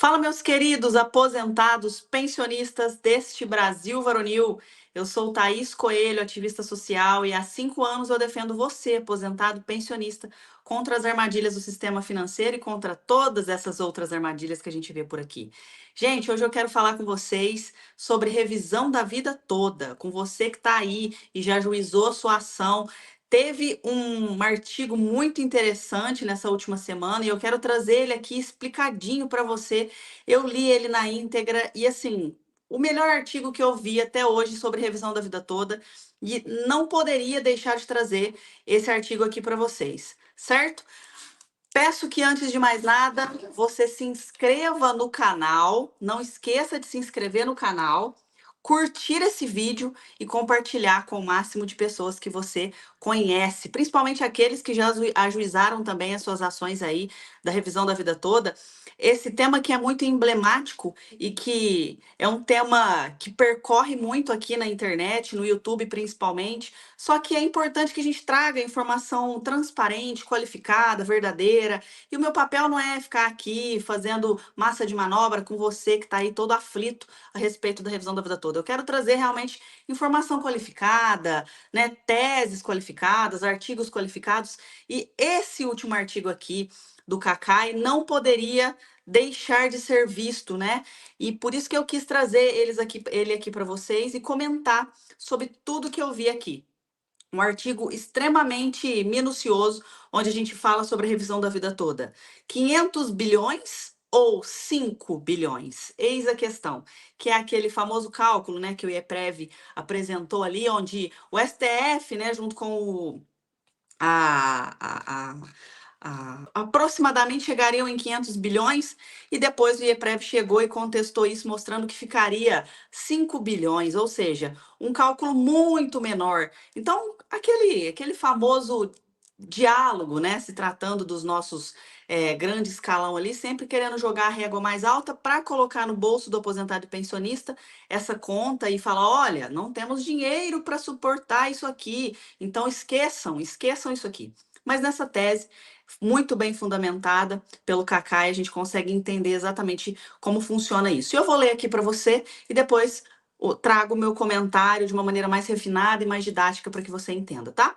Fala, meus queridos aposentados, pensionistas deste Brasil varonil. Eu sou Thaís Coelho, ativista social, e há 5 anos eu defendo você, aposentado pensionista, contra as armadilhas do sistema financeiro e contra todas essas outras armadilhas que a gente vê por aqui. Gente, hoje eu quero falar com vocês sobre revisão da vida toda, com você que está aí e já ajuizou sua ação. Teve um artigo muito interessante nessa última semana e eu quero trazer ele aqui explicadinho para você. Eu li ele na íntegra e, assim, o melhor artigo que eu vi até hoje sobre revisão da vida toda, e não poderia deixar de trazer esse artigo aqui para vocês, certo? Peço que, antes de mais nada, você se inscreva no canal. Não esqueça de se inscrever no canal, curtir esse vídeo e compartilhar com o máximo de pessoas que você conhece, principalmente aqueles que já ajuizaram também as suas ações aí da revisão da vida toda. Esse tema que é muito emblemático e que é um tema que percorre muito aqui na internet, no YouTube principalmente. Só que é importante que a gente traga informação transparente, qualificada, verdadeira. E o meu papel não é ficar aqui fazendo massa de manobra com você que está aí todo aflito a respeito da revisão da vida toda. Eu quero trazer realmente informação qualificada, né, teses qualificadas, artigos qualificados. E esse último artigo aqui do Cacai não poderia deixar de ser visto, né? E por isso que eu quis trazer ele aqui para vocês e comentar sobre tudo que eu vi aqui. Um artigo extremamente minucioso, onde a gente fala sobre a revisão da vida toda. 500 bilhões ou 5 bilhões? Eis a questão, que é aquele famoso cálculo, né, que o IEPREV apresentou ali, onde o STF, né, junto com aproximadamente chegariam em 500 bilhões, e depois o IEPREV chegou e contestou isso, mostrando que ficaria 5 bilhões, ou seja, um cálculo muito menor. Então, aquele famoso diálogo, né, se tratando dos nossos grande escalão ali, sempre querendo jogar a régua mais alta para colocar no bolso do aposentado e pensionista essa conta e falar: olha, não temos dinheiro para suportar isso aqui, então esqueçam isso aqui. Mas nessa tese, muito bem fundamentada pelo Cacai, a gente consegue entender exatamente como funciona isso. E eu vou ler aqui para você e depois trago o meu comentário de uma maneira mais refinada e mais didática para que você entenda, tá?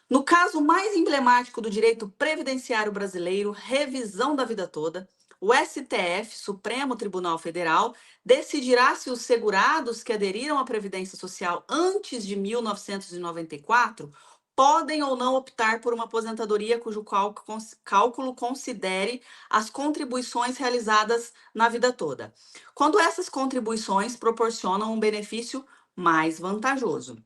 No caso mais emblemático do direito previdenciário brasileiro, revisão da vida toda, o STF, Supremo Tribunal Federal, decidirá se os segurados que aderiram à Previdência Social antes de 1994 podem ou não optar por uma aposentadoria cujo cálculo considere as contribuições realizadas na vida toda, quando essas contribuições proporcionam um benefício mais vantajoso.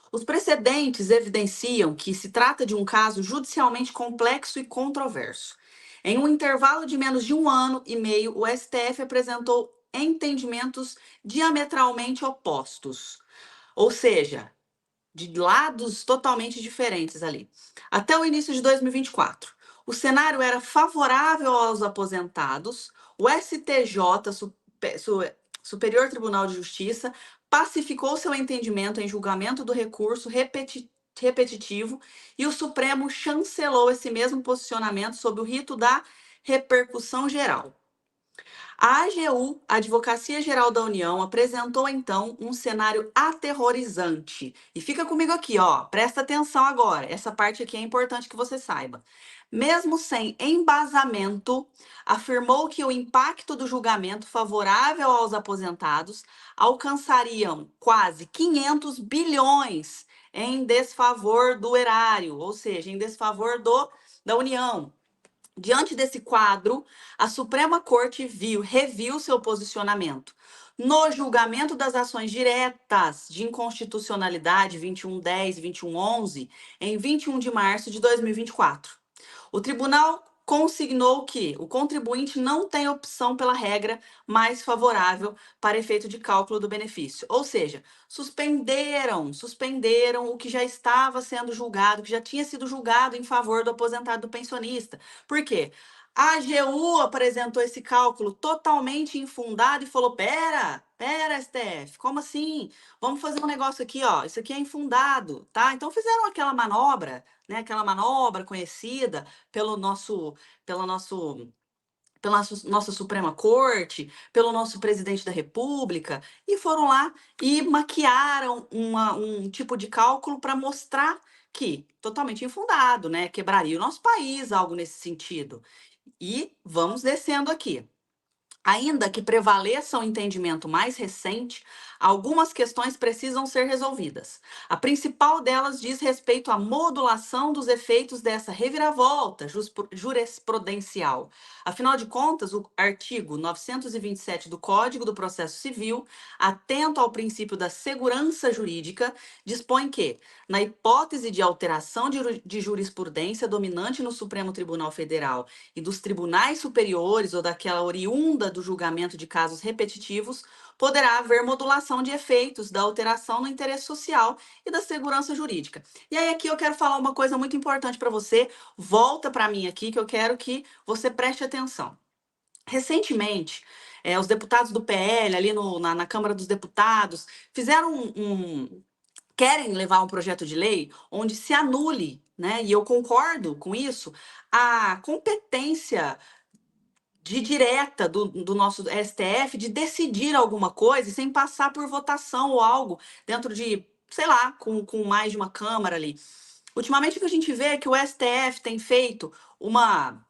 Os precedentes evidenciam que se trata de um caso judicialmente complexo e controverso. Em um intervalo de menos de 1 ano e meio, o STF apresentou entendimentos diametralmente opostos, ou seja, de lados totalmente diferentes ali. Até o início de 2024, o cenário era favorável aos aposentados. O STJ, Superior Tribunal de Justiça, pacificou seu entendimento em julgamento do recurso repetitivo, e o Supremo chancelou esse mesmo posicionamento sob o rito da repercussão geral. A AGU, Advocacia Geral da União, apresentou então um cenário aterrorizante. E fica comigo aqui, ó, presta atenção agora. Essa parte aqui é importante que você saiba. Mesmo sem embasamento, afirmou que o impacto do julgamento favorável aos aposentados alcançariam quase 500 bilhões em desfavor do erário, ou seja, em desfavor da União. Diante desse quadro, a Suprema Corte reviu seu posicionamento. No julgamento das ações diretas de inconstitucionalidade 2110 e 2111, em 21 de março de 2024, o tribunal consignou que o contribuinte não tem opção pela regra mais favorável para efeito de cálculo do benefício. Ou seja, suspenderam o que já estava sendo julgado, que já tinha sido julgado em favor do aposentado do pensionista. Por quê? A AGU apresentou esse cálculo totalmente infundado e falou: pera, STF, como assim? Vamos fazer um negócio aqui, ó. Isso aqui é infundado, tá? Então fizeram aquela manobra, né? Aquela manobra conhecida pelo nosso pela nossa Suprema Corte, pelo nosso presidente da República, e foram lá e maquiaram um tipo de cálculo para mostrar que totalmente infundado, né? Quebraria o nosso país, algo nesse sentido. E vamos descendo aqui. Ainda que prevaleça o entendimento mais recente, algumas questões precisam ser resolvidas. A principal delas diz respeito à modulação dos efeitos dessa reviravolta jurisprudencial. Afinal de contas, o artigo 927 do Código do Processo Civil, atento ao princípio da segurança jurídica, dispõe que, na hipótese de alteração de jurisprudência dominante no Supremo Tribunal Federal e dos tribunais superiores ou daquela oriunda do julgamento de casos repetitivos, poderá haver modulação de efeitos da alteração no interesse social e da segurança jurídica. E aí aqui eu quero falar uma coisa muito importante para você. Volta para mim aqui que eu quero que você preste atenção. Recentemente, os deputados do PL ali na Câmara dos Deputados fizeram querem levar um projeto de lei onde se anule, né? E eu concordo com isso, a competência de direta do nosso STF de decidir alguma coisa sem passar por votação ou algo dentro de, sei lá, com mais de uma Câmara ali. Ultimamente o que a gente vê é que o STF tem feito uma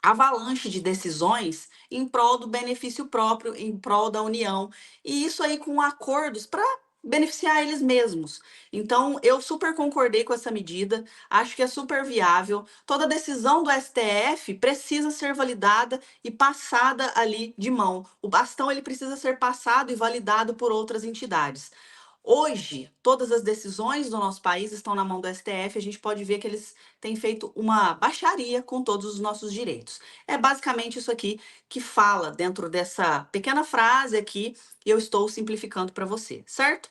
avalanche de decisões em prol do benefício próprio, em prol da União, e isso aí com acordos para beneficiar eles mesmos. Então, eu super concordei com essa medida, acho que é super viável. Toda decisão do STF precisa ser validada e passada ali de mão. O bastão ele precisa ser passado e validado por outras entidades. Hoje, todas as decisões do nosso país estão na mão do STF, a gente pode ver que eles têm feito uma baixaria com todos os nossos direitos. É basicamente isso aqui que fala dentro dessa pequena frase aqui, e eu estou simplificando para você, certo?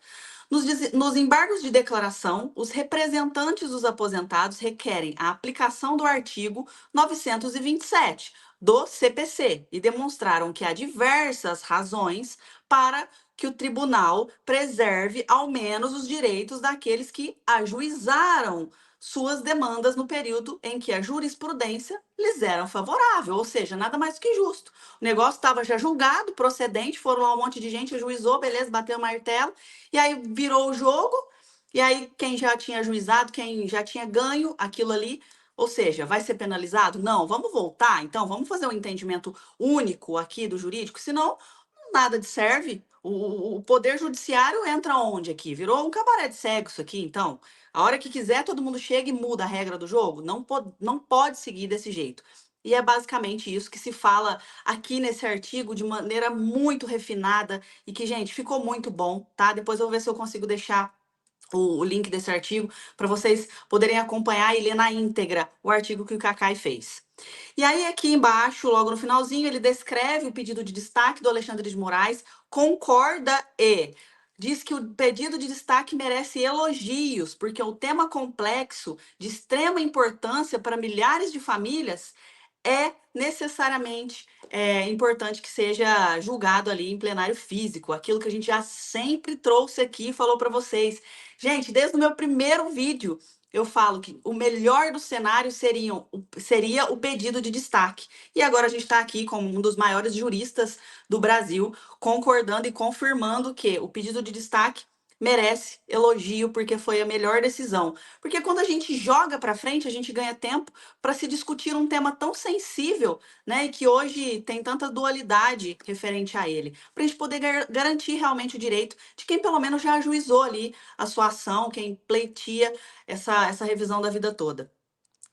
Nos embargos de declaração, os representantes dos aposentados requerem a aplicação do artigo 927 do CPC e demonstraram que há diversas razões para que o tribunal preserve ao menos os direitos daqueles que ajuizaram suas demandas no período em que a jurisprudência lhes era favorável, ou seja, nada mais do que justo. O negócio estava já julgado, procedente, foram lá um monte de gente, ajuizou, beleza, bateu o martelo, e aí virou o jogo, e aí quem já tinha ajuizado, quem já tinha ganho aquilo ali, ou seja, vai ser penalizado? Não, vamos voltar, então, vamos fazer um entendimento único aqui do jurídico, senão nada de serve. O poder judiciário entra onde aqui? Virou um cabaré de cego isso aqui, então. A hora que quiser, todo mundo chega e muda a regra do jogo. Não pode seguir desse jeito. E é basicamente isso que se fala aqui nesse artigo de maneira muito refinada e que, gente, ficou muito bom, tá? Depois eu vou ver se eu consigo deixar o link desse artigo para vocês poderem acompanhar e ler na íntegra o artigo que o Cacai fez. E aí, aqui embaixo, logo no finalzinho, ele descreve o pedido de destaque do Alexandre de Moraes, concorda e diz que o pedido de destaque merece elogios, porque o tema complexo, de extrema importância para milhares de famílias, é necessariamente importante que seja julgado ali em plenário físico, aquilo que a gente já sempre trouxe aqui e falou para vocês. Gente, desde o meu primeiro vídeo, eu falo que o melhor dos cenários seria o pedido de destaque. E agora a gente está aqui como um dos maiores juristas do Brasil, concordando e confirmando que o pedido de destaque merece elogio porque foi a melhor decisão. Porque quando a gente joga para frente, a gente ganha tempo para se discutir um tema tão sensível, né, e que hoje tem tanta dualidade referente a ele, para a gente poder garantir realmente o direito de quem pelo menos já ajuizou ali a sua ação, quem pleiteia essa revisão da vida toda.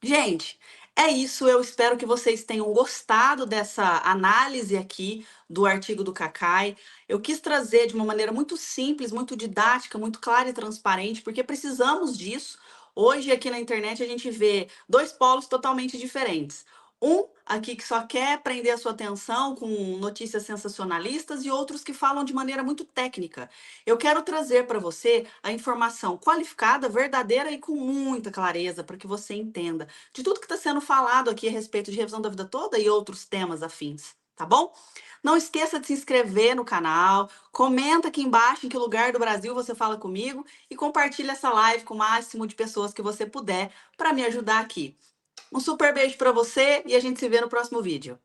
Gente, é isso. Eu espero que vocês tenham gostado dessa análise aqui do artigo do Cacai. Eu quis trazer de uma maneira muito simples, muito didática, muito clara e transparente, porque precisamos disso. Hoje, aqui na internet, a gente vê dois polos totalmente diferentes. Um aqui que só quer prender a sua atenção com notícias sensacionalistas e outros que falam de maneira muito técnica. Eu quero trazer para você a informação qualificada, verdadeira e com muita clareza para que você entenda de tudo que está sendo falado aqui a respeito de revisão da vida toda e outros temas afins, tá bom? Não esqueça de se inscrever no canal, comenta aqui embaixo em que lugar do Brasil você fala comigo e compartilha essa live com o máximo de pessoas que você puder para me ajudar aqui. Um super beijo para você e a gente se vê no próximo vídeo.